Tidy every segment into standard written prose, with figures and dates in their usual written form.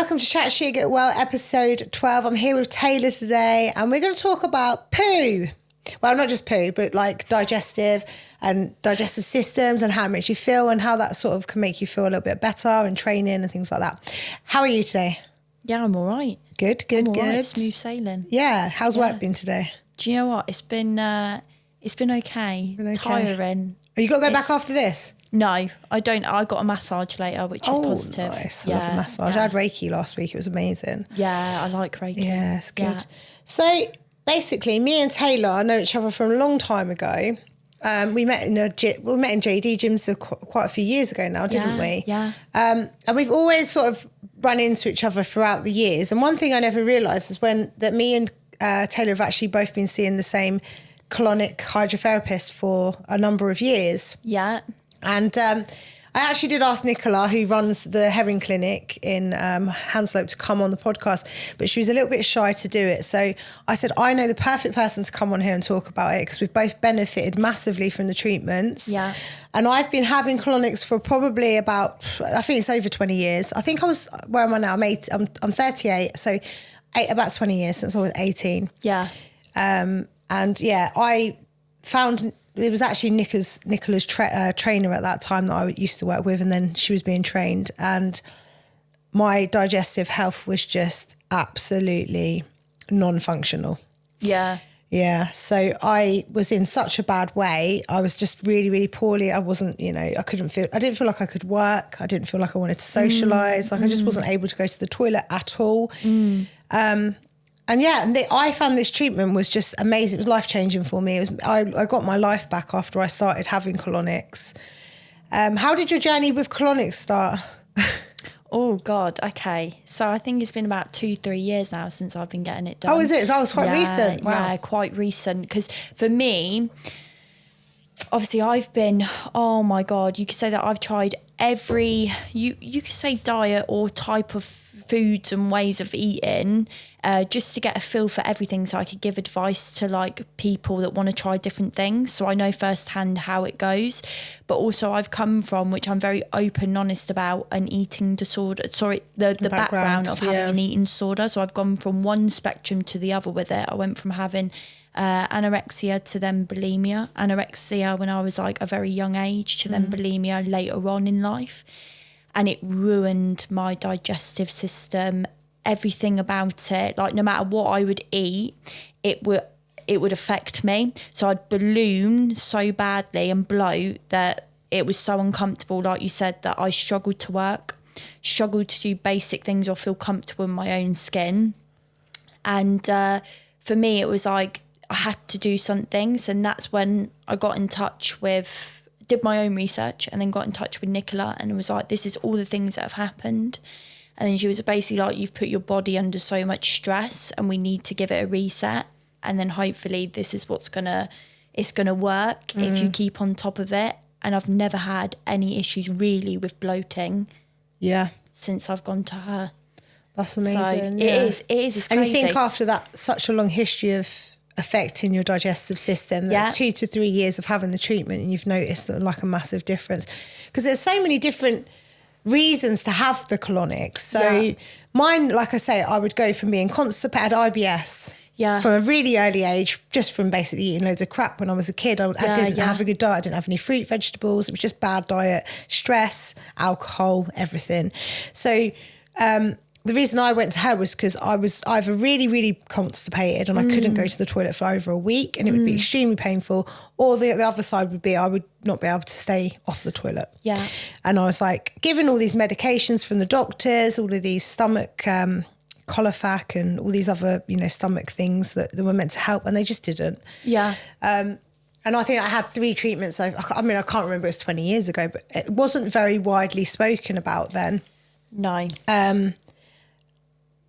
welcome to Chat Shit Get Well, episode 12. I'm here with Taylor today, and we're going to talk about poo. Well, not just poo, but like digestive systems and how it makes you feel and how that sort of can make you feel a little bit better and training and things like that. How are you today? Yeah, I'm all right. Good. Right. Smooth sailing. Yeah. How's work been today? Do you know what? It's been okay. Tiring. Oh, you got to go back after this? No, I don't. I got a massage later, which is positive. Nice. I love a massage. I had Reiki last week. It was amazing. Yeah, I like Reiki. Yeah, it's good. Yeah. So basically, me and Taylor know each other from a long time ago. We met in JD gyms quite a few years ago now, didn't we? Yeah. And we've always sort of run into each other throughout the years. And one thing I never realised is that me and Taylor have actually both been seeing the same colonic hydrotherapist for a number of years. Yeah. And I actually did ask Nicola, who runs the Herring Clinic in Hanslope, to come on the podcast, but she was a little bit shy to do it. So I said, I know the perfect person to come on here and talk about it because we've both benefited massively from the treatments. Yeah. And I've been having colonics for probably about, I think it's over 20 years. I think where am I now? I'm 38, so about 20 years since I was 18. Yeah. And yeah, I found... It was actually Nicola's trainer at that time that I used to work with, and then she was being trained, and my digestive health was just absolutely non-functional. Yeah. Yeah. So I was in such a bad way. I was just really, really poorly. I wasn't, I didn't feel like I could work. I didn't feel like I wanted to socialise. I just wasn't able to go to the toilet at all. And yeah, I found this treatment was just amazing. It was life-changing for me. I got my life back after I started having colonics. How did your journey with colonics start? Oh, God. Okay. So I think it's been about 2-3 years now since I've been getting it done. Oh, is it? It's quite recent. Wow. Yeah, quite recent. Because for me, obviously I've been, oh my God, you could say that I've tried you could say diet or type of foods and ways of eating just to get a feel for everything, so I could give advice to like people that want to try different things, so I know firsthand how it goes. But also I've come from, which I'm very open and honest about, an eating disorder, the background of having an eating disorder. So I've gone from one spectrum to the other with it. I went from having anorexia to then bulimia. Anorexia when I was like a very young age to then bulimia later on in life. And it ruined my digestive system, everything about it. Like no matter what I would eat, it would affect me. So I'd balloon so badly and bloat that it was so uncomfortable, like you said, that I struggled to work, struggled to do basic things or feel comfortable in my own skin. And for me, it was like I had to do some things. And that's when I got in touch did my own research and then got in touch with Nicola and was like, this is all the things that have happened. And then she was basically like, you've put your body under so much stress and we need to give it a reset. And then hopefully this is it's gonna work if you keep on top of it. And I've never had any issues really with bloating. Yeah. Since I've gone to her. That's amazing. So it is, it's crazy. And you think after that, such a long history of affecting your digestive system, that 2 to 3 years of having the treatment, and you've noticed like a massive difference, because there's so many different reasons to have the colonics. So mine, like I say, I would go from being constipated, IBS, from a really early age, just from basically eating loads of crap when I was a kid. I didn't have a good diet. I didn't have any fruit, vegetables. It was just bad diet, stress, alcohol, everything. So the reason I went to her was because I was either really, really constipated and I couldn't go to the toilet for over a week and it would be extremely painful, or the other side would be I would not be able to stay off the toilet. Yeah. And I was like, given all these medications from the doctors, all of these stomach Colofac and all these other, stomach things that were meant to help, and they just didn't. Yeah. And I think I had 3 treatments. I can't remember, it was 20 years ago, but it wasn't very widely spoken about then. No.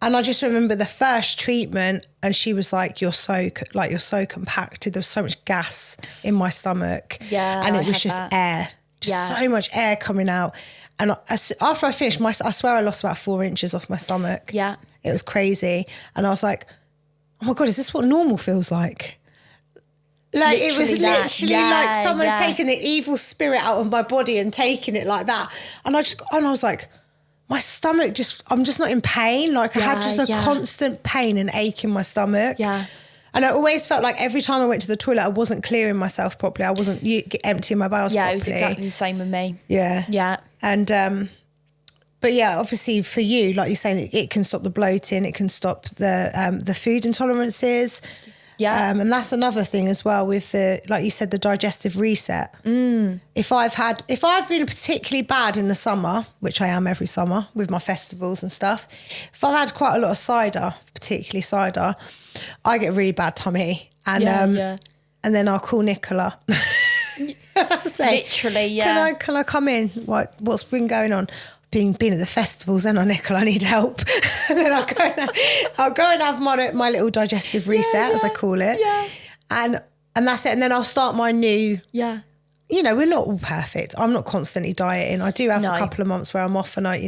And I just remember the first treatment, and she was like, you're so compacted. There was so much gas in my stomach. Yeah. And it was just air, so much air coming out. And after I finished, I swear I lost about 4 inches off my stomach. Yeah. It was crazy. And I was like, oh my God, is this what normal feels like? Like literally it was literally like someone had taken the evil spirit out of my body and taken it like that. And I was like, my stomach I'm just not in pain. Like I had just a constant pain and ache in my stomach. Yeah. And I always felt like every time I went to the toilet, I wasn't clearing myself properly. I wasn't emptying my bowels properly. Yeah, it was exactly the same with me. Yeah. Yeah. And, but yeah, obviously for you, like you're saying, it can stop the bloating, it can stop the food intolerances. Yeah. And that's another thing as well with like you said, the digestive reset. If I've been particularly bad in the summer, which I am every summer with my festivals and stuff, if I've had quite a lot of cider, particularly cider, I get a really bad tummy. And and then I'll call Nicola. Say, literally, yeah. Can I come in? What's been going on? Been at the festivals, then Nicola, I need help. And then I'll go and have my little digestive reset, as I call it. Yeah. And that's it. And then I'll start my new. Yeah. You know, we're not all perfect. I'm not constantly dieting. I do have a couple of months where I'm off and I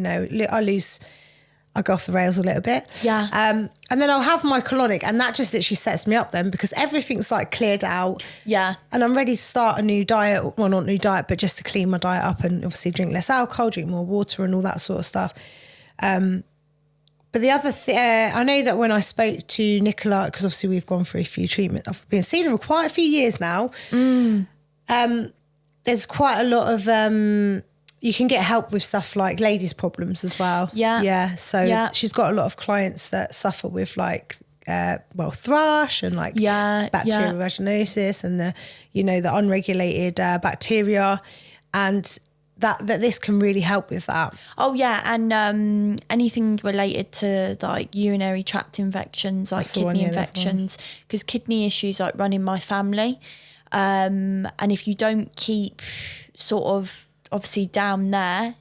go off the rails a little bit. Yeah. And then I'll have my colonic, and that just literally sets me up then, because everything's like cleared out. Yeah. And I'm ready to start a new diet. Well, not new diet, but just to clean my diet up and obviously drink less alcohol, drink more water and all that sort of stuff. But the other I know that when I spoke to Nicola, because obviously we've gone through a few treatments, I've been seeing her for quite a few years now. There's quite a lot of... you can get help with stuff like ladies' problems as well. Yeah. Yeah. So she's got a lot of clients that suffer with like, thrush and like bacterial vaginosis and the unregulated bacteria, and that this can really help with that. Oh yeah. And anything related to like urinary tract infections, like kidney infections, because kidney issues like run in my family. And if you don't keep sort of obviously down there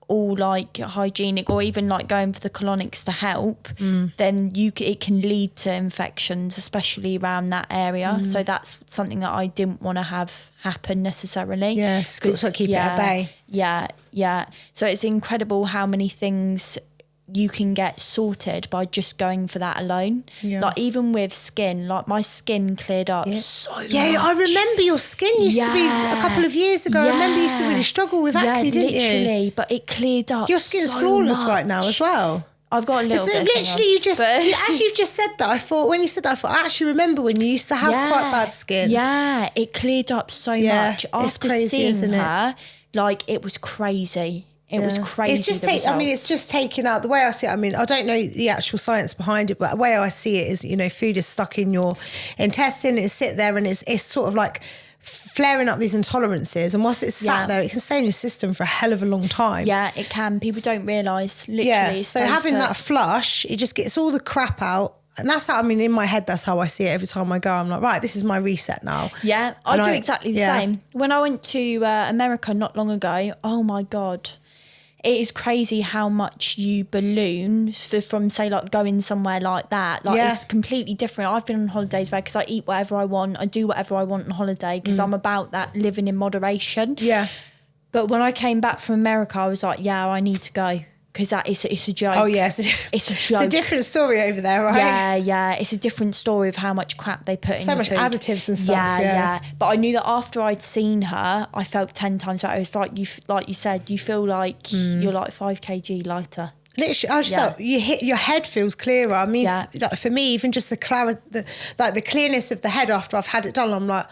all like hygienic, or even like going for the colonics to help, then it can lead to infections, especially around that area. So that's something that I didn't want to have happen necessarily. Yes, got to keep it at bay. Yeah. So it's incredible how many things you can get sorted by just going for that alone. Yeah. Like even with skin, like my skin cleared up so much. Yeah, I remember your skin used to be a couple of years ago. I remember you used to really struggle with acne, didn't you? Literally, but it cleared up. Your skin's flawless right now as well. I've got a little bit. Literally, as you've just said that, I thought I actually remember when you used to have quite bad skin. Yeah, it cleared up so much. After seeing her, like it was crazy. It was crazy. It's just it's just taken out, the way I see it. I mean, I don't know the actual science behind it, but the way I see it is, food is stuck in your intestine, it's sit there and it's sort of like flaring up these intolerances, and once it's sat there, it can stay in your system for a hell of a long time. Yeah, it can. People don't realise, literally. Yeah, so having that flush, it just gets all the crap out. And that's how, in my head, that's how I see it every time I go. I'm like, right, this is my reset now. Yeah, I do exactly the same. When I went to America not long ago, oh my God, it is crazy how much you balloon from say like going somewhere like that. Like it's completely different. I've been on holidays where, because I eat whatever I want, I do whatever I want on holiday, because I'm about that living in moderation. Yeah. But when I came back from America, I was like, I need to go. Because it's a joke. Oh, yeah. It's a joke. It's a different story over there, right? Yeah. It's a different story of how much crap they put in so much food. Additives and stuff. Yeah. But I knew that after I'd seen her, I felt 10 times better. It's like you said, you feel like you're like 5 kg lighter. Literally, I just felt your head feels clearer. I mean, like for me, even just the clearness of the head after I've had it done, I'm like,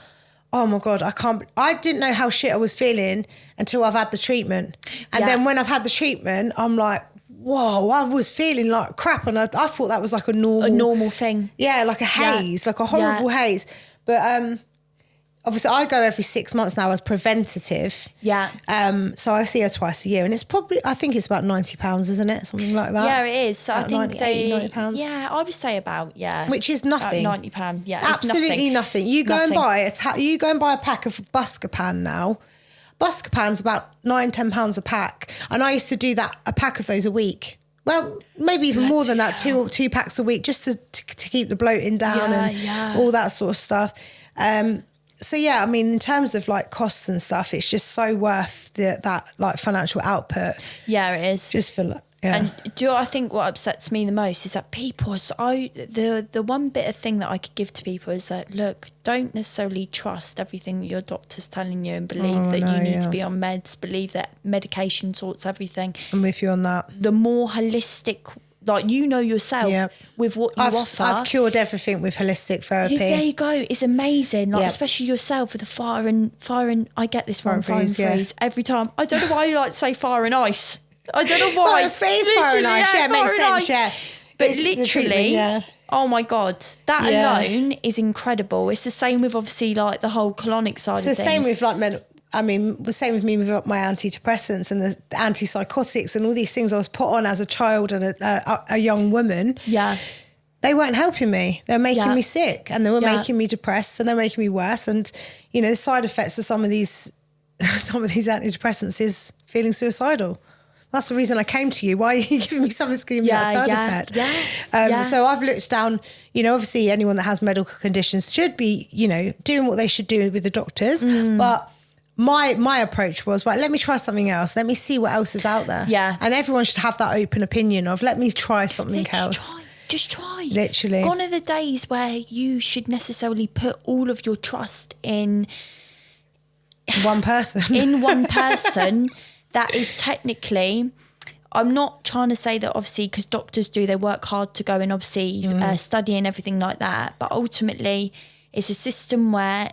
oh my God, I didn't know how shit I was feeling until I've had the treatment. And then when I've had the treatment, I'm like, whoa, I was feeling like crap. And I thought that was like a normal thing. Yeah, like a haze, like a horrible haze. But obviously I go every 6 months now as preventative. Yeah. So I see her twice a year, and it's probably, I think it's about £90, isn't it? Something like that. Yeah, it is. So I think £90. Yeah, I would say about, which is nothing. £90. Yeah, absolutely nothing. You go and buy a pack of Buscopan now. Buscopan's about £9-10 a pack, and I used to do a pack of those a week. Well, maybe even more than that, two packs a week, just to keep the bloating down and all that sort of stuff. So yeah, in terms of like costs and stuff, it's just so worth that like financial output. Yeah, it is. Just for like, And I think what upsets me the most is that people the one bit of thing that I could give to people is that, look, don't necessarily trust everything that your doctor's telling you and believe you need to be on meds, believe that medication sorts everything. I'm with you on that. The more holistic, like, you know yourself with what you offer. I've cured everything with holistic therapy. There you go. It's amazing. Like, especially yourself with the fire and I get this one, fire and freeze every time. I don't know why you like to say fire and ice. I don't know why. Well, it's fire and ice. Yeah, it makes sense. Yeah, but literally, oh my God, that alone is incredible. It's the same with obviously like the whole colonic side of things. It's the same with like the same with me with my antidepressants and the antipsychotics and all these things I was put on as a child and a young woman. Yeah. They weren't helping me. They were making me sick and they were making me depressed and they're making me worse. And, you know, the side effects of some of these antidepressants is feeling suicidal. That's the reason I came to you. Why are you giving me something that's giving me that side effect? So I've looked down, you know, obviously anyone that has medical conditions should be, you know, doing what they should do with the doctors. But my approach was, right, let me try something else. Let me see what else is out there. Yeah. And everyone should have that open opinion of, let me try something else. Just try. Literally. Gone are the days where you should necessarily put all of your trust in one person. In one person. That is technically, I'm not trying to say that obviously, because doctors they work hard to go and obviously study and everything like that. But ultimately, it's a system where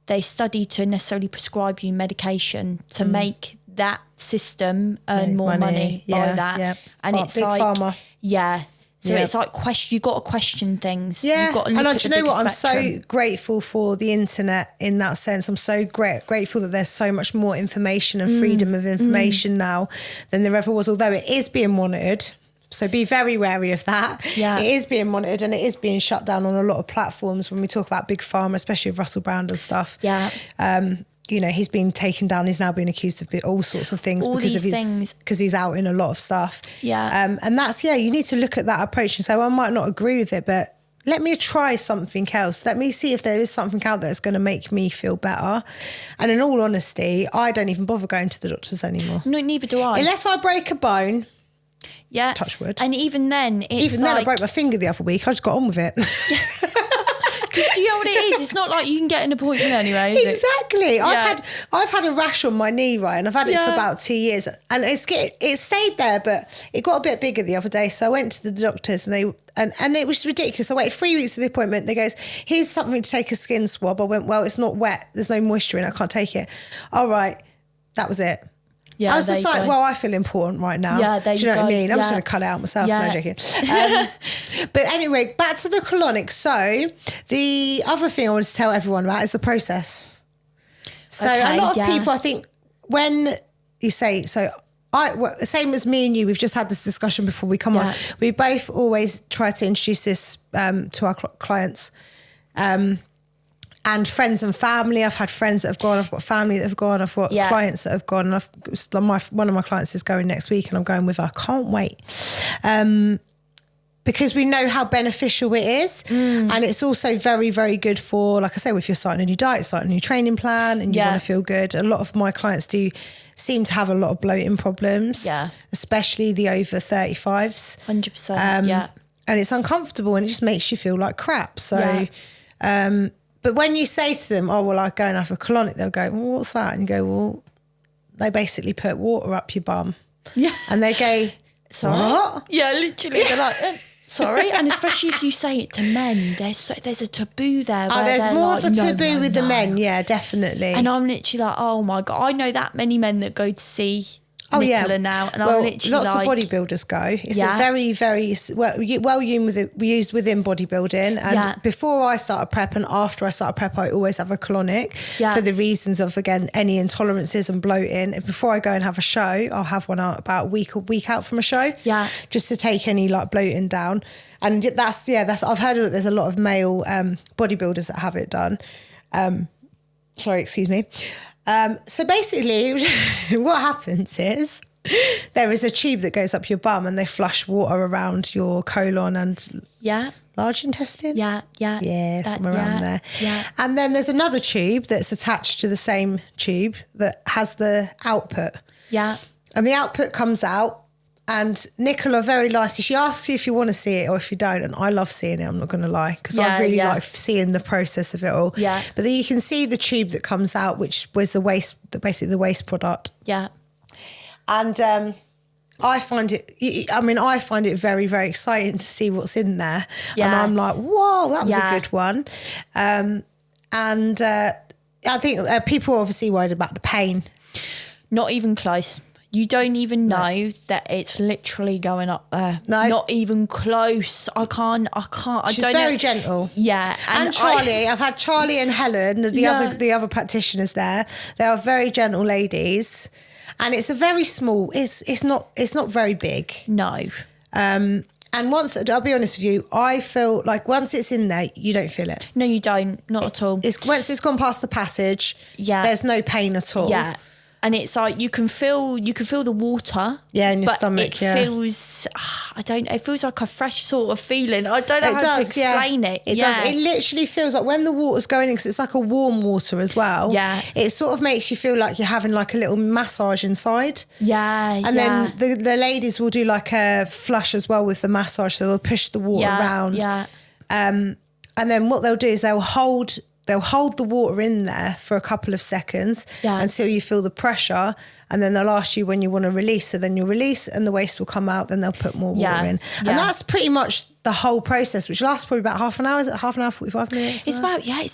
they study to necessarily prescribe you medication to make that system earn more money by that. Yeah. And it's big like, pharma. Yeah. So it's like you got to question things. Yeah, You've got to look at the bigger what? spectrum. I'm so grateful for the internet in that sense. I'm so grateful that there's so much more information and freedom of information now than there ever was, although it is being monitored. So be very wary of that. Yeah. It is being monitored and it is being shut down on a lot of platforms when we talk about big pharma, especially with Russell Brand and stuff. Yeah. You know, he's been taken down. He's now being accused of all sorts of things because he's out in a lot of stuff. Yeah. And that's, you need to look at that approach and say, well, I might not agree with it, but let me try something else. Let me see if there is something out there that's going to make me feel better. And in all honesty, I don't even bother going to the doctors anymore. No, neither do I. Unless I break a bone. Yeah. Touch wood. And even then, I broke my finger the other week. I just got on with it. Because do you know what it is? It's not like you can get an appointment anyway, is it? Exactly. I've had a rash on my knee, right, and I've had it for about 2 years, and it stayed there, but it got a bit bigger the other day. So I went to the doctors, and it was ridiculous. I waited 3 weeks for the appointment. They goes, here's something to take a skin swab. I went, well, it's not wet. There's no moisture in it. I can't take it. All right, that was it. Yeah, I was just like, well, I feel important right now. Yeah, do you know what I mean? I'm just Yeah. going to cut it out myself. Yeah. No, joking. But anyway, back to the colonics. So the other thing I want to tell everyone about is the process. So a lot of people, I think, when you say, same as me and you, we've just had this discussion before we come on. We both always try to introduce this to our clients. And friends and family. I've had friends that have gone. I've got family that have gone. I've got clients that have gone. And one of my clients is going next week, and I'm going with her. I can't wait, because we know how beneficial it is, and it's also very, very good for, like I say, if you're starting a new diet, starting a new training plan, and you want to feel good. A lot of my clients do seem to have a lot of bloating problems, especially the over 35s. 100%. And it's uncomfortable, and it just makes you feel like crap. So. But when you say to them, oh, well, I go and have a colonic, they'll go, well, what's that? And you go, well, they basically put water up your bum. Yeah. And they go, sorry? What? Yeah, literally. They're like, sorry. And especially if you say it to men, there's a taboo there. Where there's more like, of a taboo with the men. Yeah, definitely. And I'm literally like, oh my God, I know that many men that go to see Nicola now, and I'm literally lots of bodybuilders go. It's a very, very well used within bodybuilding. And before I start a prep and after I start a prep, I always have a colonic for the reasons of, again, any intolerances and bloating. And before I go and have a show, I'll have one out about a week out from a show, just to take any like bloating down. And that's I've heard that there's a lot of male bodybuilders that have it done. Sorry, excuse me. So basically what happens is there is a tube that goes up your bum and they flush water around your colon and large intestine. Somewhere around there. And then there's another tube that's attached to the same tube that has the output. And the output comes out And Nicola, very nicely, she asks you if you want to see it or if you don't. And I love seeing it, I'm not going to lie, because I really like seeing the process of it all. Yeah. But then you can see the tube that comes out, which was basically the waste product. Yeah. And I find it very, very exciting to see what's in there. Yeah. And I'm like, whoa, that was a good one. I think people are obviously worried about the pain. Not even close. You don't even know that it's literally going up there. No. Not even close. I can't. She's very gentle. Yeah. And Charlie, I've had Charlie and Helen, the other practitioners there. They are very gentle ladies. And it's a very small, it's not very big. No. And once, I'll be honest with you, I feel like once it's in there, you don't feel it. No, you don't. Not at all. Once it's gone past the passage, there's no pain at all. Yeah. And it's like you can feel the water. Yeah, in your stomach. It feels, it feels like a fresh sort of feeling. I don't know how to explain it. It does. It literally feels like when the water's going in, because it's like a warm water as well. Yeah. It sort of makes you feel like you're having like a little massage inside. Yeah. And then the ladies will do like a flush as well with the massage. So they'll push the water around. Yeah. And then what they'll do is they'll hold the water in there for a couple of seconds until you feel the pressure, and then they'll ask you when you want to release. So then you'll release and the waste will come out, then they'll put more water in. And that's pretty much the whole process, which lasts probably about half an hour. Is it half an hour, 45 minutes? It's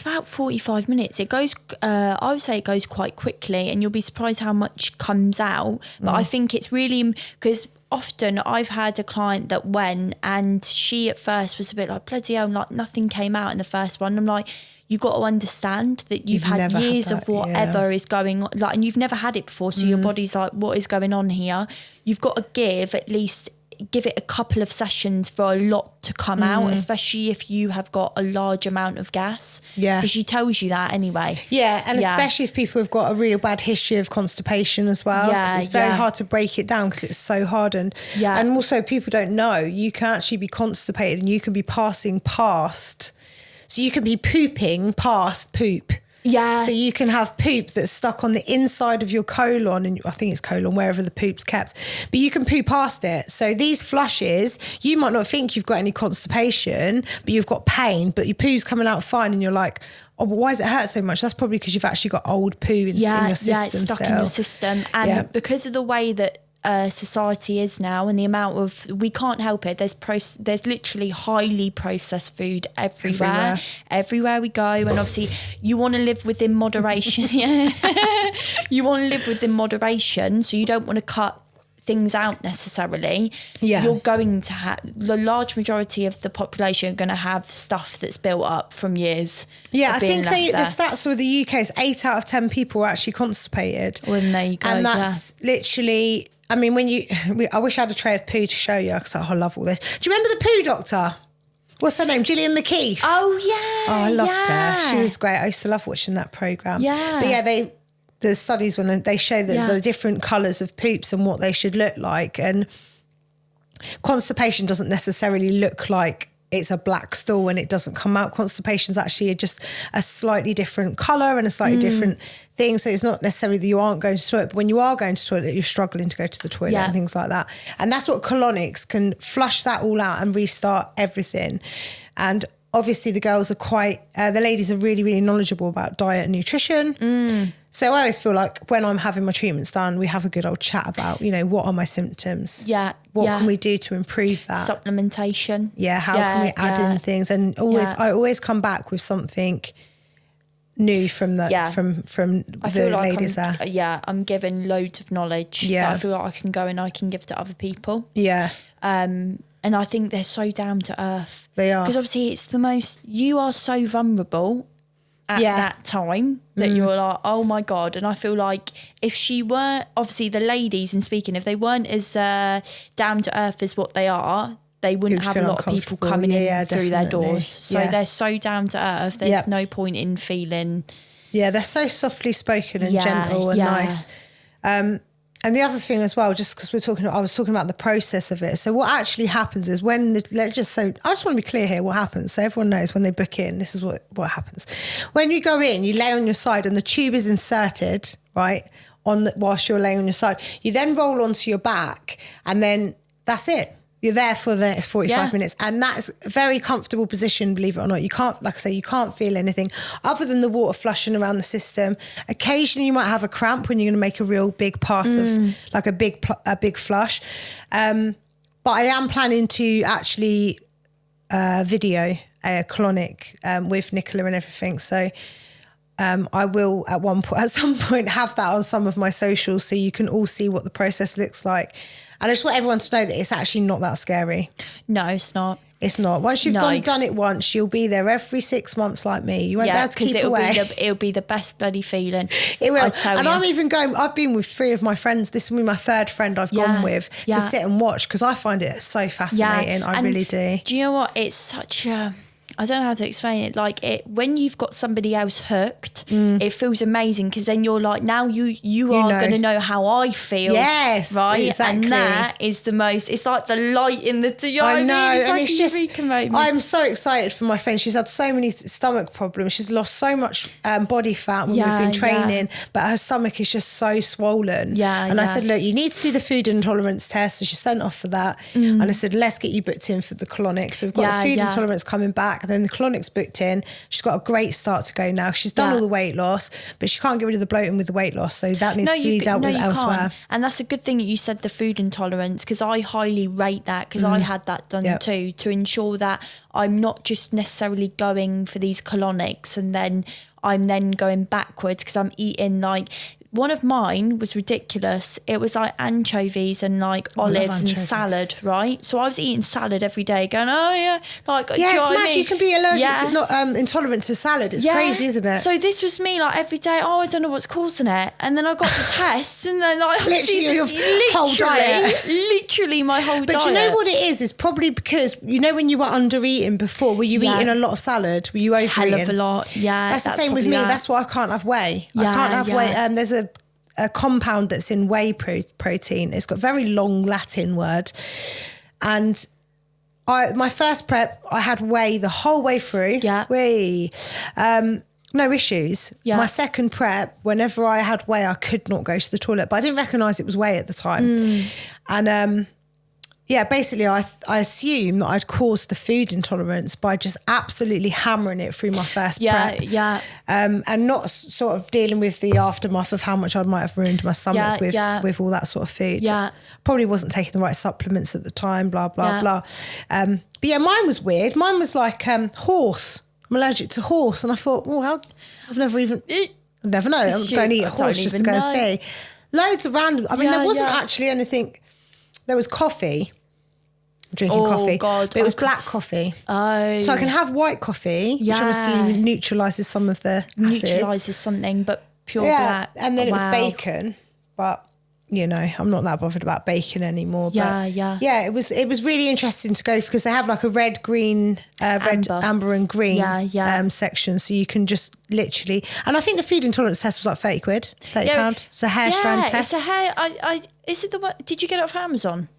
about 45 minutes. It goes, I would say it goes quite quickly, and you'll be surprised how much comes out. But I think it's really, because often I've had a client that went and she at first was a bit like, bloody hell, like nothing came out in the first one. I'm like, you got to understand that you've had years of whatever is going on, like, and you've never had it before. So your body's like, what is going on here? You've got to give it a couple of sessions for a lot to come out, especially if you have got a large amount of gas. Yeah. Because she tells you that anyway. Yeah, and especially if people have got a real bad history of constipation as well. Yeah, because it's very hard to break it down because it's so hardened. Yeah. And also people don't know, you can actually be constipated and you can be passing past. So you can be pooping past poop. Yeah. So you can have poop that's stuck on the inside of your colon, and I think it's colon, wherever the poop's kept, but you can poo past it. So these flushes, you might not think you've got any constipation, but you've got pain, but your poo's coming out fine, and you're like, oh, but why does it hurt so much? That's probably because you've actually got old poo in your system. Yeah, it's stuck in your system. And because of the way that society is now, and the amount of, we can't help it, there's literally highly processed food everywhere we go, and obviously you want to live within moderation. You want to live within moderation, so you don't want to cut things out necessarily. You're going to have, the large majority of the population are going to have stuff that's built up from years. Yeah, I think the stats with the UK is 8 out of 10 people are actually constipated. Well, there you go. And that's literally, I mean, I wish I had a tray of poo to show you, because I love all this. Do you remember the poo doctor? What's her name? Gillian McKeith. Oh, yeah. Oh, I loved her. She was great. I used to love watching that programme. Yeah. But the studies, when they show the different colours of poops and what they should look like, and constipation doesn't necessarily look like it's a black stool when it doesn't come out. Constipation is actually just a slightly different colour and a slightly different thing. So it's not necessarily that you aren't going to the toilet, but when you are going to the toilet, you're struggling to go to the toilet and things like that. And that's what Colonics can flush that all out and restart everything. And obviously the girls are the ladies are really, really knowledgeable about diet and nutrition. So I always feel like when I'm having my treatments done, we have a good old chat about, what are my symptoms? Yeah. What can we do to improve that? Supplementation. Yeah. How can we add in things? And I always come back with something new from the ladies there. Yeah. I'm given loads of knowledge that I feel like I can go and I can give to other people. Yeah. And I think they're so down to earth. They are. Because obviously it's you are so vulnerable at that time that you're like, oh my God. And I feel like if she weren't, obviously the ladies, and speaking, if they weren't as down to earth as what they are, they wouldn't have a lot of people coming in through their doors. So they're so down to earth. There's no point in feeling. Yeah, they're so softly spoken and gentle and nice. And the other thing as well, just because I was talking about the process of it. So what actually happens is I just want to be clear here what happens. So everyone knows when they book in, this is what happens. When you go in, you lay on your side and the tube is inserted, right? Whilst you're laying on your side. You then roll onto your back, and then that's it. You're there for the next 45 minutes. And that's a very comfortable position, believe it or not. You can't, like I say, you can't feel anything other than the water flushing around the system. Occasionally you might have a cramp when you're going to make a real big pass of like a big flush. But I am planning to actually video a colonic with Nicola and everything. So I will at some point have that on some of my socials so you can all see what the process looks like. And I just want everyone to know that it's actually not that scary. No, it's not. It's not. Once you've done it once, you'll be there every 6 months like me. You won't be able to keep away. It'll be the best bloody feeling. It will. And I'm even going, I've been with 3 of my friends. This will be my 3rd friend I've gone with to sit and watch because I find it so fascinating. I really do. Do you know what? It's such a... I don't know how to explain it. Like when you've got somebody else hooked, it feels amazing because then you're like, now you are going to know how I feel. Yes, right. Exactly. And that is the most. It's like the light in the. I know, it's and like it's just. I'm so excited for my friend. She's had so many stomach problems. She's lost so much body fat when we've been training, but her stomach is just so swollen. And I said, look, you need to do the food intolerance test. So she sent off for that, and I said, let's get you booked in for the colonics. So we've got the food intolerance coming back. Then the colonics booked in. She's got a great start to go now. She's done all the weight loss, but she can't get rid of the bloating with the weight loss. So that needs to be dealt with elsewhere. Can't. And that's a good thing that you said the food intolerance because I highly rate that because I had that done too to ensure that I'm not just necessarily going for these colonics and then I'm then going backwards because I'm eating like... One of mine was ridiculous. It was like anchovies and like olives and salad, right? So I was eating salad every day going, oh yeah. Like, yeah, it's mad. You can be allergic to, not intolerant to salad. It's crazy, isn't it? So this was me like every day, I don't know what's causing it. And then I got the tests and then like... whole diet. Literally my whole diet. But do you know what it is? It's probably because, you know when you were under-eating before, were you eating a lot of salad? Were you overeating? Hell of a lot, That's the same with me. That's why I can't have whey. I can't have whey. There's a compound that's in whey protein. It's got a very long Latin word. And my first prep, I had whey the whole way through. Whey. No issues. My second prep, whenever I had whey, I could not go to the toilet, but I didn't recognise it was whey at the time. And basically I assumed that I'd caused the food intolerance by just absolutely hammering it through my first prep. And not sort of dealing with the aftermath of how much I might have ruined my stomach with all that sort of food. Probably wasn't taking the right supplements at the time, blah, blah, blah. But mine was weird. Mine was like horse. I'm allergic to horse. And I thought, well, I've never know. I'm going to eat a horse just to go see. Loads of random. I mean, there wasn't actually anything. There was coffee. Drinking coffee. God, but it was black coffee. Oh. So I can have white coffee, which I'm assuming neutralises some of the acids. Neutralises something, but pure black. And then it was bacon. But, you know, I'm not that bothered about bacon anymore. But it was really interesting to go because they have like a red, green, amber and green section. So you can just literally... And I think the food intolerance test was like 30 quid, £30. It's a hair strand test. It's a hair... is it the one... Did you get it off Amazon?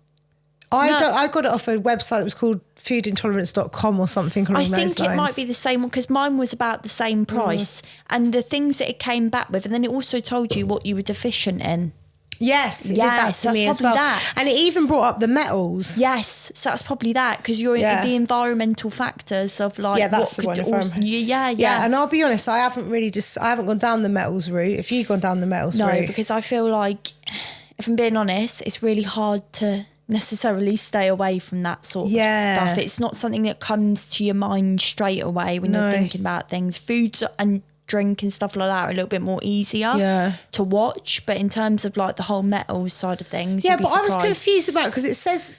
I got it off a website that was called foodintolerance.com or something along those lines. I think it might be the same one because mine was about the same price and the things that it came back with, and then it also told you what you were deficient in. Yes, it did that to me as well. And it even brought up the metals. Yes, so that's probably that because you're in the environmental factors of like... Yeah, that's the one. And I'll be honest, I haven't gone down the metals route. If you've gone down the metals route... No, because I feel like, if I'm being honest, it's really hard to... necessarily stay away from that sort of stuff. It's not something that comes to your mind straight away when you're thinking about things. Foods and drink and stuff like that are a little bit more easier to watch, but in terms of like the whole metals side of things, but I was confused about because it says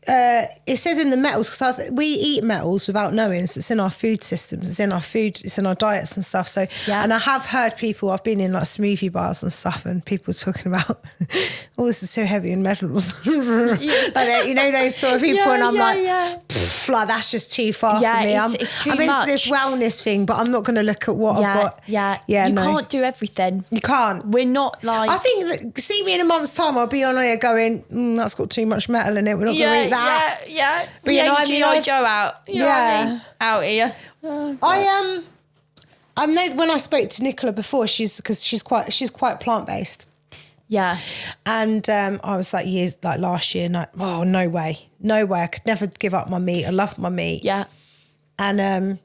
in the metals, because we eat metals without knowing, so it's in our food systems, it's in our food, it's in our diets and stuff. So, and I have heard people, I've been in like smoothie bars and stuff, and people talking about, oh, this is so heavy in metals. Like, you know, those sort of people, and I'm like, that's just too far for me. It's too I'm into this wellness thing, but I'm not going to look at what I've got. You can't do everything. You can't. We're not like... I think that, see me in a month's time, I'll be on here going, that's got too much metal in it, we're not going to eat that. But you know, G.I. Joe out. You know what I mean? Out here. I know when I spoke to Nicola before, she's quite plant based. Yeah. And I was like last year, no way. I could never give up my meat. I love my meat. Yeah. And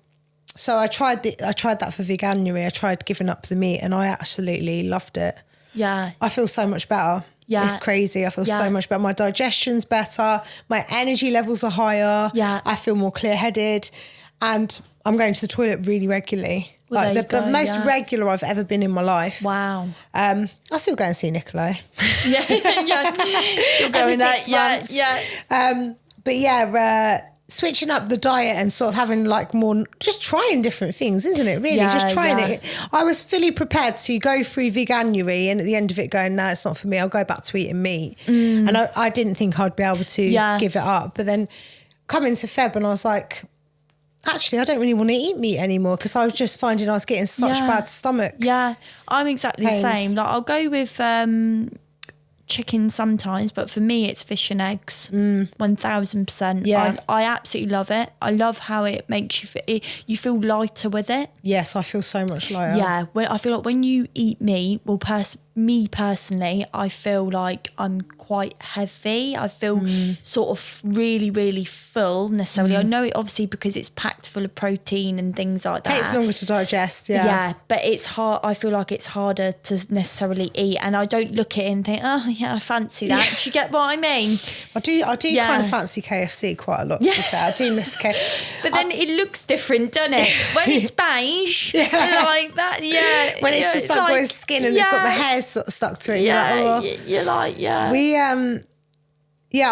so I tried that for Veganuary. I tried giving up the meat and I absolutely loved it. Yeah. I feel so much better. Yeah. It's crazy. I feel so much better. My digestion's better. My energy levels are higher. Yeah. I feel more clear-headed. And I'm going to the toilet really regularly. Well, like the most regular I've ever been in my life. Wow. I still go and see Nikolai. Yeah. Still going that. Yeah. But yeah, switching up the diet and sort of having like more, just trying different things, isn't it? Really, just trying it. I was fully prepared to go through Veganuary and at the end of it going, no, it's not for me. I'll go back to eating meat. And I didn't think I'd be able to give it up. But then coming to Feb and I was like, actually, I don't really want to eat meat anymore because I was just finding I was getting such bad stomach. Yeah, I'm exactly pains. the same. Like I'll go with chicken sometimes, but for me it's fish and eggs. 1000%. Yeah. I absolutely love it. I love how it makes you feel lighter with it. Yes, I feel so much lighter. Yeah, I feel like when you eat meat, me personally, I feel like I'm quite heavy. I feel sort of really, really full necessarily. I know it obviously because it's packed full of protein and things like that. It takes longer to digest, Yeah, but it's hard. I feel like it's harder to necessarily eat, and I don't look at it and think, oh yeah, I fancy that. Do you get what I mean? I do kind of fancy KFC quite a lot, to be fair. I do miss KFC. But then it looks different, doesn't it? When it's beige, like that, when it's just like got his skin and it's got the hair sort of stuck to it. You're like, I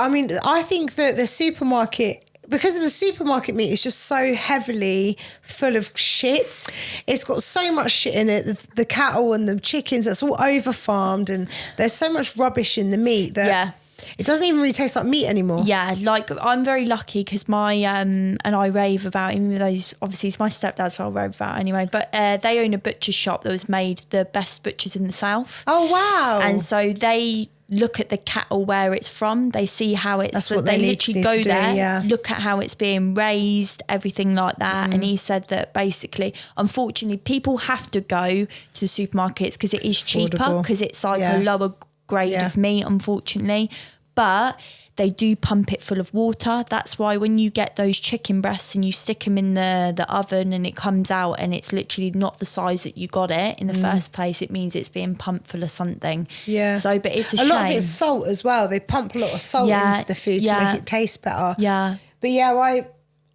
mean, I think that the supermarket, because of the supermarket meat, is just so heavily full of shit. It's got so much shit in it. The cattle and the chickens, that's all over farmed, and there's so much rubbish in the meat that it doesn't even really taste like meat anymore. Yeah, like I'm very lucky because my and I rave about, even though obviously it's my stepdad, so I'll rave about it anyway. But they own a butcher's shop that was made the best butchers in the south. Oh wow! And so they look at the cattle where it's from. They see how it's. That's what they literally go there, do, look at how it's being raised, everything like that. And he said that basically, unfortunately, people have to go to the supermarkets because it is cheaper because it's like a lower grade of meat, unfortunately. But they do pump it full of water. That's why when you get those chicken breasts and you stick them in the oven and it comes out and it's literally not the size that you got it in the first place, it means it's being pumped full of something. Yeah. So, but it's a shame. A lot of it's salt as well. They pump a lot of salt into the food to make it taste better. Yeah. But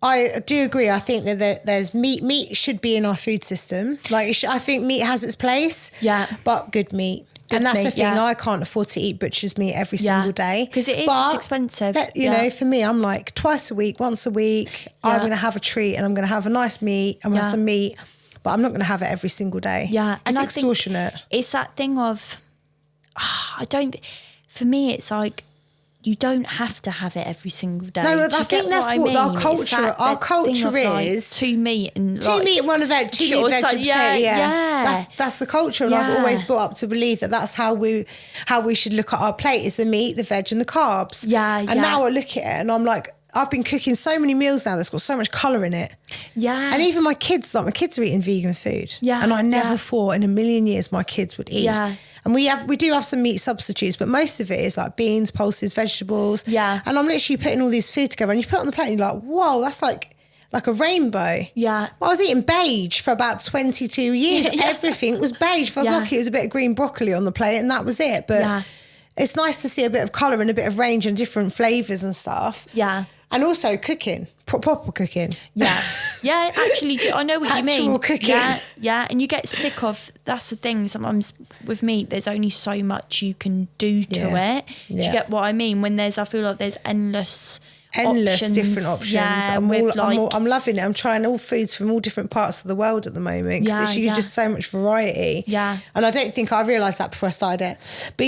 I do agree. I think that there's meat. Meat should be in our food system. Like I think meat has its place. Yeah. But good meat. And that's meat, the thing, I can't afford to eat butcher's meat every single day. Because it is expensive. You know, for me, I'm like twice a week, once a week, I'm going to have a treat and I'm going to have a nice meat. I'm going to have some meat, but I'm not going to have it every single day. Yeah. It's extortionate. It's that thing of, for me, it's like, you don't have to have it every single day. No, I think that's what our culture is. Like, two meat and one veg, two meat, veg and potato. Yeah. That's the culture, and I've always brought up to believe that that's how we should look at our plate: is the meat, the veg, and the carbs. And now I look at it and I'm like, I've been cooking so many meals now that's got so much colour in it. Yeah. And even my kids are eating vegan food. Yeah. And I never thought in a million years my kids would eat. Yeah. And we do have some meat substitutes, but most of it is like beans, pulses, vegetables. Yeah. And I'm literally putting all these food together and you put it on the plate and you're like, whoa, that's like a rainbow. Yeah. I was eating beige for about 22 years. Everything was beige. If I was lucky, it was a bit of green broccoli on the plate and that was it. But it's nice to see a bit of colour and a bit of range and different flavours and stuff. Yeah. And also cooking, proper cooking. Yeah. Yeah, actually, I know what you mean. Actual cooking. Yeah. And you get sick of, that's the thing, sometimes with meat, there's only so much you can do to it. Do you get what I mean? When I feel like there's endless different options. Yeah, I'm loving it. I'm trying all foods from all different parts of the world at the moment because there's just so much variety. Yeah. And I don't think I realised that before I started it. But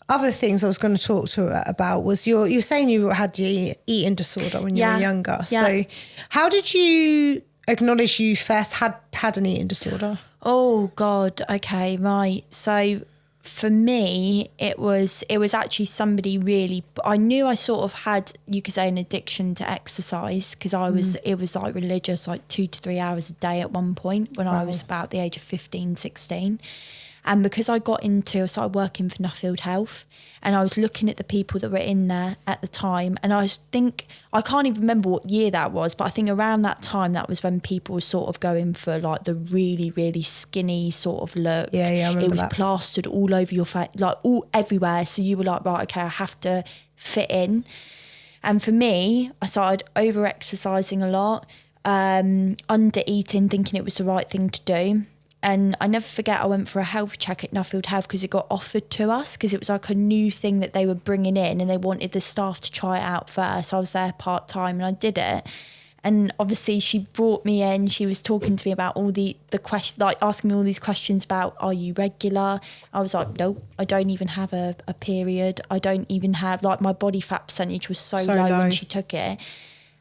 other things I was going to talk about was you were saying you had the eating disorder when you were younger. Yeah. So how did you acknowledge you first had an eating disorder? Oh God. Okay. Right. So for me, it was actually somebody really, I knew I sort of had, you could say, an addiction to exercise because it was like religious, like 2 to 3 hours a day at one point when I was about the age of 15, 16. And because I started working for Nuffield Health, and I was looking at the people that were in there at the time, and I can't even remember what year that was, but I think around that time, that was when people were sort of going for like the really, really skinny sort of look. Yeah, I remember it was that. plastered all over your face, like all everywhere. So you were like, right, okay, I have to fit in. And for me, I started over-exercising a lot, under-eating, thinking it was the right thing to do. And I never forget, I went for a health check at Nuffield Health because it got offered to us, because it was like a new thing that they were bringing in and they wanted the staff to try it out first. I was there part-time and I did it. And obviously she brought me in, she was talking to me about all the questions, like asking me all these questions about, are you regular? I was like, nope, I don't even have a period. I don't even have, like, my body fat percentage was so low when she took it.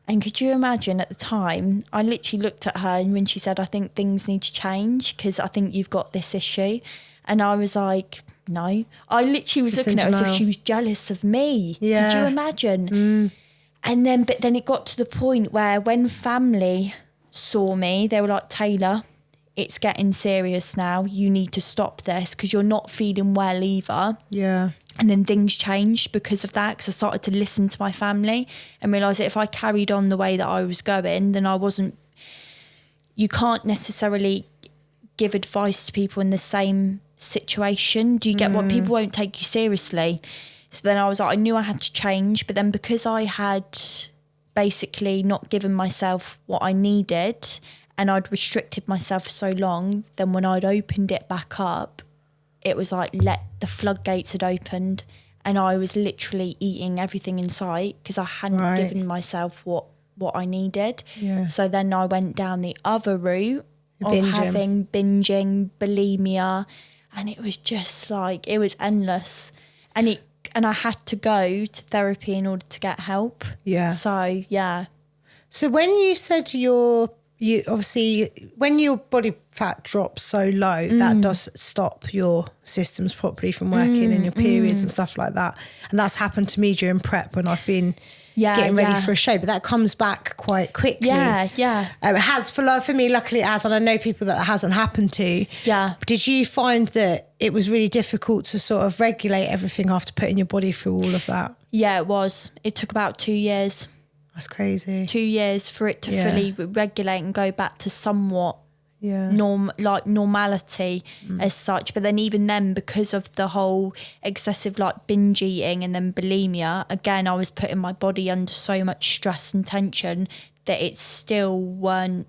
And could you imagine at the time, I literally looked at her and when she said, I think things need to change because I think you've got this issue. And I was like, no. I literally was looking at her as if she was jealous of me. Yeah. Could you imagine? Mm. And then, but then it got to the point where when family saw me, they were like, Taylor, it's getting serious now. You need to stop this because you're not feeling well either. Yeah. And then things changed because of that, because I started to listen to my family and realise that if I carried on the way that I was going, then you can't necessarily give advice to people in the same situation. Do you get what? People won't take you seriously. So then I was like, I knew I had to change, but then because I had basically not given myself what I needed and I'd restricted myself for so long, then when I'd opened it back up, it was like the floodgates had opened and I was literally eating everything in sight because I hadn't given myself what I needed. Yeah. So then I went down the other route of having binging, bulimia, and it was just like, it was endless. And I had to go to therapy in order to get help. Yeah. So, yeah. So when you said you obviously, when your body fat drops so low, that does stop your systems properly from working and your periods and stuff like that. And that's happened to me during prep when I've been getting ready for a show, but that comes back quite quickly. Yeah. It has for me, luckily it has, and I know people that hasn't happened to. Yeah. Did you find that it was really difficult to sort of regulate everything after putting your body through all of that? Yeah, it was. It took about 2 years. That's crazy. 2 years for it to fully regulate and go back to somewhat normality as such. But then even then, because of the whole excessive like binge eating and then bulimia, again, I was putting my body under so much stress and tension that it still weren't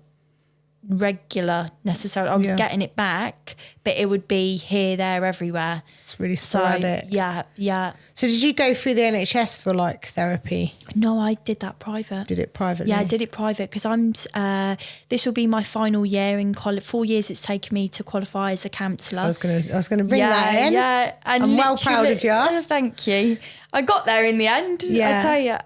regular necessarily. I was getting it back, but it would be here, there, everywhere. It's really sporadic. So, yeah. So did you go through the NHS for like therapy? No, I did that private. Did it privately? Yeah, I did it private because this will be my final year in college. 4 years it's taken me to qualify as a counsellor. I was gonna bring that in. Yeah, and I'm well proud of you. Thank you. I got there in the end. Yeah, I tell you.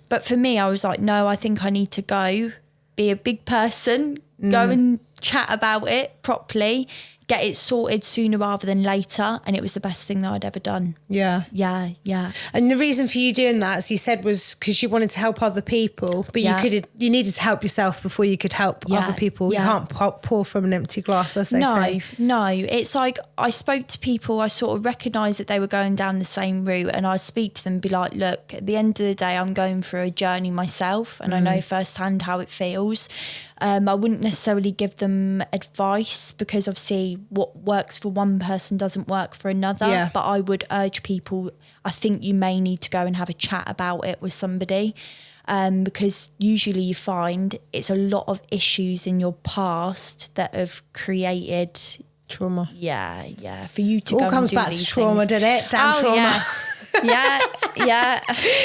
But for me, I was like, no, I think I need to go be a big person. Go and chat about it properly, get it sorted sooner rather than later, and it was the best thing that I'd ever done. Yeah. And the reason for you doing that, as you said, was because you wanted to help other people, but you needed to help yourself before you could help other people. You can't pour from an empty glass, as they say. No, it's like I spoke to people, I sort of recognised that they were going down the same route, and I'd speak to them and be like, look, at the end of the day, I'm going through a journey myself, and I know firsthand how it feels. I wouldn't necessarily give them advice because obviously what works for one person doesn't work for another, but I would urge people, I think you may need to go and have a chat about it with somebody, because usually you find it's a lot of issues in your past that have created trauma. Yeah, for you to all go comes and do back to trauma, things. did it? Damn trauma. Yeah.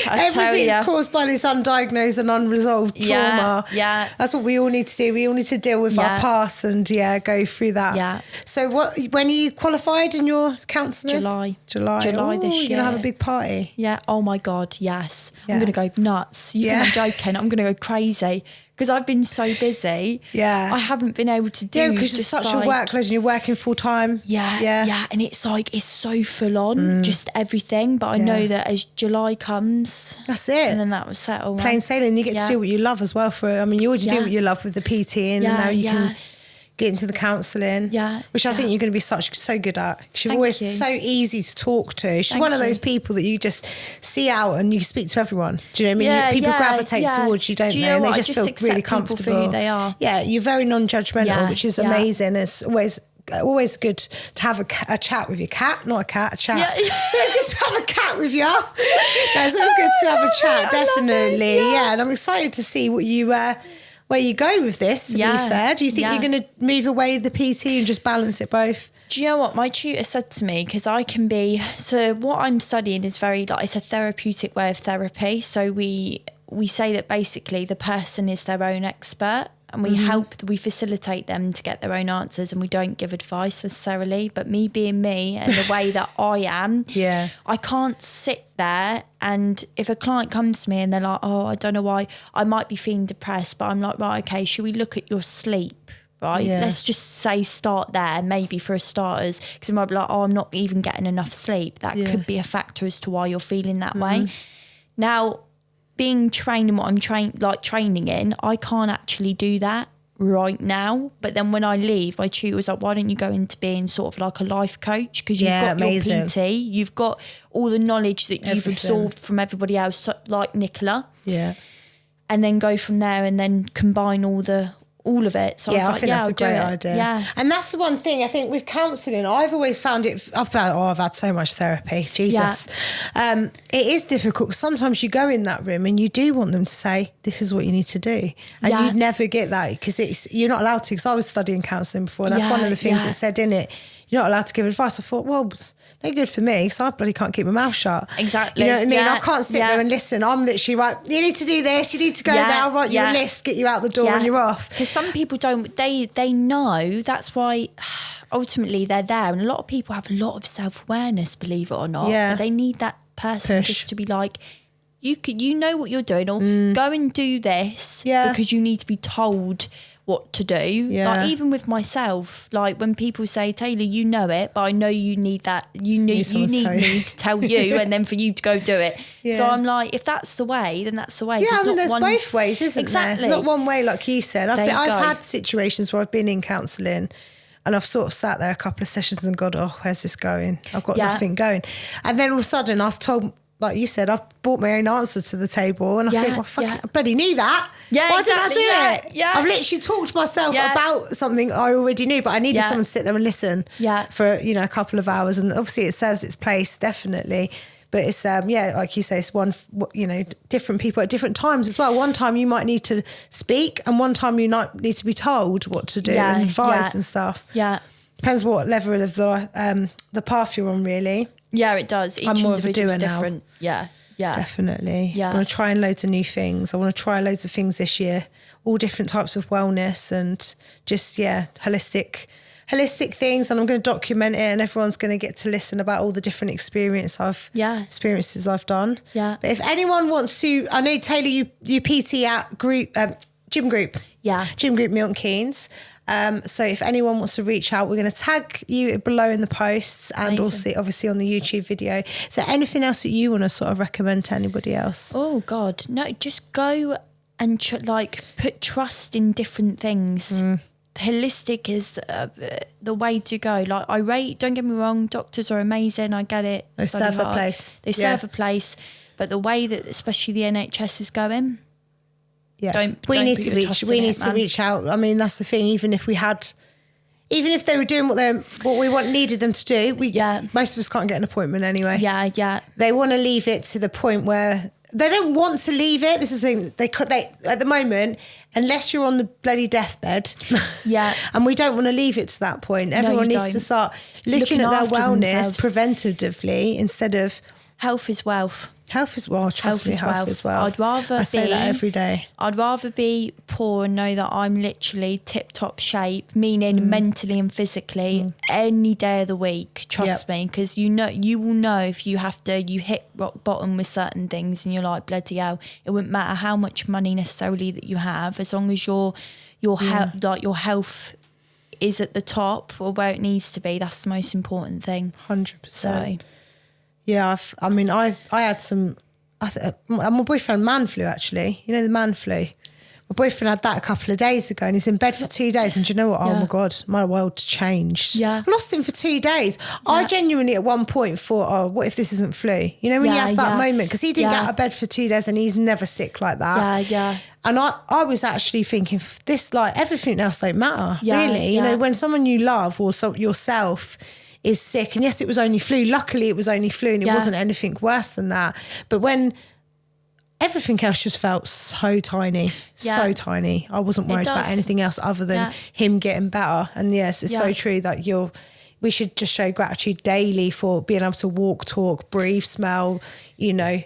Everything's caused by this undiagnosed and unresolved trauma. Yeah. That's what we all need to do. We all need to deal with our past and go through that. Yeah. So when are you qualified in your counselling? July this year. You're going to have a big party. Yeah. Oh my God. Yes. Yeah. I'm going to go nuts. You think I'm joking? I'm going to go crazy. Because I've been so busy. Yeah. I haven't been able to do. Yeah, because it's such a workload and you're working full time. Yeah. And it's like, it's so full on, just everything. But I know that as July comes. That's it. And then that will settle. Plain sailing. You get to do what you love as well you already do what you love with the PT and now you can get into the counselling. Yeah. Which I think you're going to be so good at. She's always so easy to talk to. She's one of those people that you just see out and you speak to everyone. Do you know what I mean? People gravitate towards you, don't they? And they just feel really comfortable. For who they are. Yeah, you're very non-judgmental, which is amazing. It's always good to have a chat with your cat, not a cat, a chat. Yeah. So it's good to have a cat with you. No, it's always good to have a chat, definitely. Yeah, and I'm excited to see what you where you go with this, to be fair. Do you think you're going to move away the PT and just balance it both? Do you know what my tutor said to me? Because I can be, so what I'm studying is very, like, it's a therapeutic way of therapy. So we say that basically the person is their own expert, and we facilitate them to get their own answers, and we don't give advice necessarily. But me being me and the way that I am, I can't sit there, and if a client comes to me and they're like, oh, I don't know why, I might be feeling depressed, but I'm like, right, okay, should we look at your sleep? Right, let's just say start there, maybe for a starters, because it might be like, oh, I'm not even getting enough sleep. That could be a factor as to why you're feeling that way. Now, being trained in what I'm training in, I can't actually do that right now. But then when I leave, my tutor was like, why don't you go into being sort of like a life coach? Because you've got your PT, you've got all the knowledge that you've absorbed from everybody else, like Nicola. Yeah. And then go from there and then combine all of it. So I think that's a great idea. Yeah. And that's the one thing I think with counselling, I've always found I've had so much therapy. Jesus. Yeah. It is difficult because sometimes you go in that room and you do want them to say, this is what you need to do. And you'd never get that because you're not allowed to, because I was studying counselling before, and that's one of the things it said in it. You're not allowed to give advice. I thought, well, it's no good for me because I bloody can't keep my mouth shut. Exactly. You know what I mean? I can't sit there and listen. I'm literally right, you need to do this, you need to go there, I'll write you a list, get you out the door and you're off. Because some people don't, they know, that's why ultimately they're there. And a lot of people have a lot of self-awareness, believe it or not. Yeah. But they need that person just to be like, you know what you're doing, or go and do this because you need to be told what to do. Like even with myself, like when people say, Taylor, you know it, but I know you need that, you need me to tell you and then for you to go do it. So I'm like, if that's the way, then that's the way. I mean, there's both ways, isn't there? Not one way, like you said. I've had situations where I've been in counselling and I've sort of sat there a couple of sessions and gone, oh, where's this going? I've got nothing going. And then all of a sudden I've told, like you said, I've brought my own answer to the table, and I think, well, fuck it, I bloody knew that. Why didn't I do it? I've literally talked to myself about something I already knew, but I needed someone to sit there and listen for, a couple of hours. And obviously it serves its place, definitely. But it's, like you say, it's different people at different times as well. One time you might need to speak, and one time you might need to be told what to do and advice and stuff. Yeah. Depends what level of the path you're on, really. Yeah, it does. Each I'm more of a individual's doer different. Now. Yeah. Definitely. Yeah. I want to try loads of new things. I want to try loads of things this year, all different types of wellness and just, holistic things. And I'm going to document it, and everyone's going to get to listen about all the different experiences I've done. Yeah. But if anyone wants to, I know, Taylor, you PT at gym group. Yeah. Gym group Milton Keynes. So if anyone wants to reach out, we're going to tag you below in the posts and also obviously on the YouTube video. Is there anything else that you want to sort of recommend to anybody else? Oh God, no, just go and put trust in different things. Holistic is the way to go. Don't get me wrong, doctors are amazing, I get it. They serve a place. They serve a place, but the way that especially the NHS is going, we need to reach out. I mean, that's the thing. Even if they were doing what we needed them to do, most of us can't get an appointment anyway. Yeah. They want to leave it to the point where they don't want to leave it. This is the thing. They at the moment, unless you're on the bloody deathbed. Yeah. And we don't want to leave it to that point. Everyone needs to start looking at their wellness preventatively instead of health is wealth. Health is well. Trust me, health is well. I say that every day. I'd rather be poor and know that I'm literally tip-top shape, meaning mentally and physically, any day of the week. Trust me, because you will know if you hit rock bottom with certain things, and you're like, bloody hell. It wouldn't matter how much money necessarily that you have, as long as your health is at the top or where it needs to be. That's the most important thing. 100%. So. Yeah, I had some. My boyfriend man flu, actually. You know, the man flu. My boyfriend had that a couple of days ago and he's in bed for 2 days. And do you know what? Oh my God, my world changed. Yeah. I lost him for 2 days. I genuinely at one point thought, oh, what if this isn't flu? You know, when you have that moment, because he didn't get out of bed for 2 days and he's never sick like that. Yeah. And I was actually thinking, this, like, everything else don't matter, really. You know, when someone you love or yourself is sick, and yes, it was only flu. Luckily, it was only flu and it wasn't anything worse than that. But when everything else just felt so tiny, so tiny. I wasn't worried about anything else other than him getting better. And yes, it's so true that we should just show gratitude daily for being able to walk, talk, breathe, smell, you know,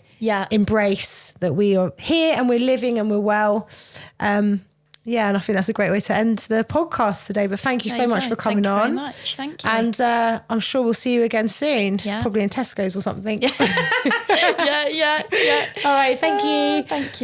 embrace that we are here and we're living and we're well. Yeah, and I think that's a great way to end the podcast today. But thank you so much for coming on. Thank you very much. Thank you. And I'm sure we'll see you again soon. Yeah. Probably in Tesco's or something. Yeah. All right, thank you. Thank you.